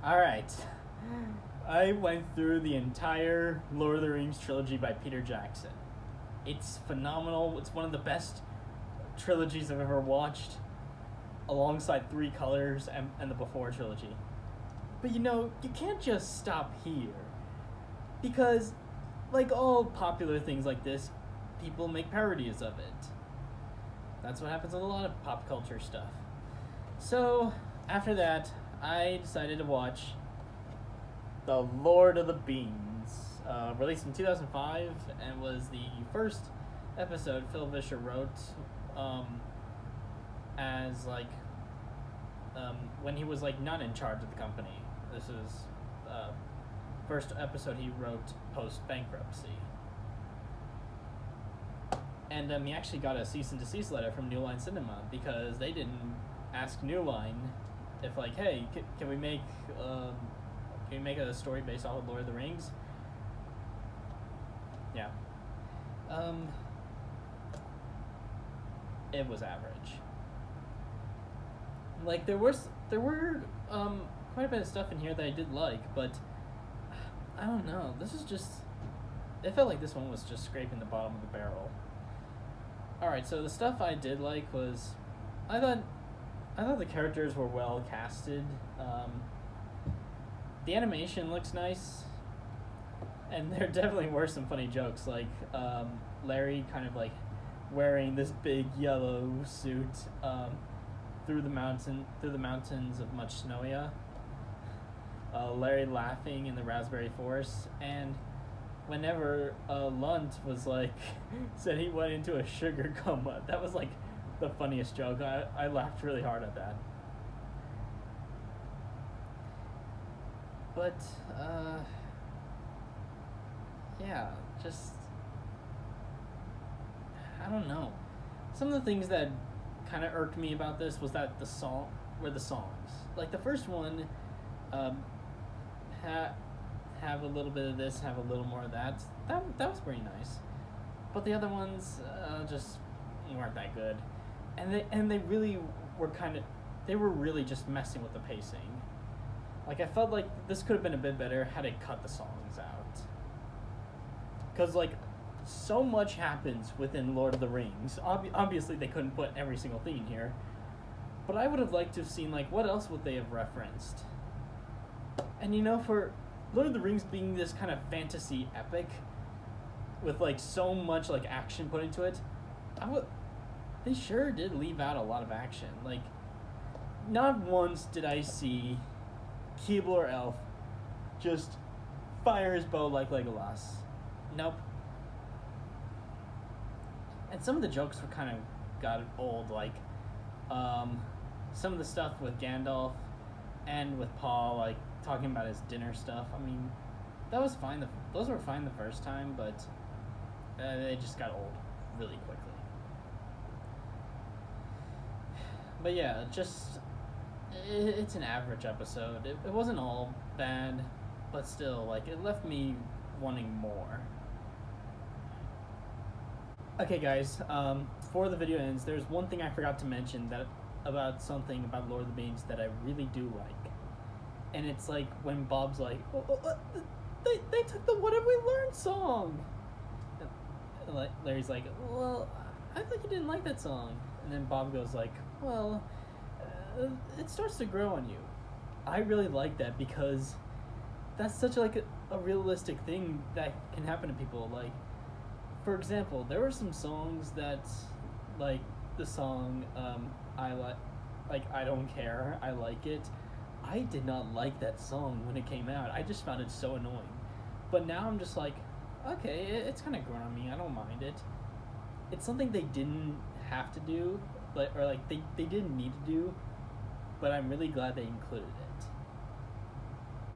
Alright. I went through the entire Lord of the Rings trilogy by Peter Jackson. It's phenomenal. It's one of the best trilogies I've ever watched, alongside Three Colors and the Before trilogy. But you can't just stop here. Because, like all popular things like this, people make parodies of it. That's what happens with a lot of pop culture stuff. So, after that, I decided to watch The Lord of the Beans, released in 2005, and was the first episode Phil Vischer wrote as, when he was, not in charge of the company. This is first episode he wrote post-bankruptcy. And he actually got a cease and desist letter from New Line Cinema because they didn't ask New Line if, hey, can we make a story based off of Lord of the Rings? Yeah. It was average. There were quite a bit of stuff in here that I did like, but I don't know. It felt like this one was just scraping the bottom of the barrel. Alright, so the stuff I did like was, I thought the characters were well casted. The animation looks nice, and there definitely were some funny jokes, Larry kind of wearing this big yellow suit through the mountains of Much Snowia. Larry laughing in the raspberry forest, and whenever Lunt was said he went into a sugar coma, that was the funniest joke. I laughed really hard at that. But yeah, I don't know. Some of the things that kind of irked me about this was that the songs. The first one have a little bit of this, have a little more of that. That was pretty nice. But the other ones just weren't that good. And they really were they were really just messing with the pacing. I felt like this could have been a bit better had it cut the songs out. Because, so much happens within Lord of the Rings. Obviously, they couldn't put every single thing in here. But I would have liked to have seen, what else would they have referenced? And, for Lord of the Rings being this kind of fantasy epic, with, so much, action put into it, they sure did leave out a lot of action. Not once did I see Keebler Elf just fire his bow like Legolas. Nope. And some of the jokes were kind of got old, some of the stuff with Gandalf and with Paul, talking about his dinner stuff. I mean, that was fine. Those were fine the first time, but they just got old really quickly. But yeah, it's an average episode. It wasn't all bad, but still, it left me wanting more. Okay, guys, before the video ends, there's one thing I forgot to mention about Lord of the Beans that I really do like. And it's when Bob's they took the What Have We Learned song. And Larry's well, I thought you didn't like that song. And then Bob goes well, it starts to grow on you. I really like that because that's such a realistic thing that can happen to people. For example, there were some songs that, the song I Don't Care, I Like It. I did not like that song when it came out. I just found it so annoying. But now I'm just okay, it's kind of grown on me. I don't mind it. It's something they didn't have to do, they didn't need to do, but I'm really glad they included it.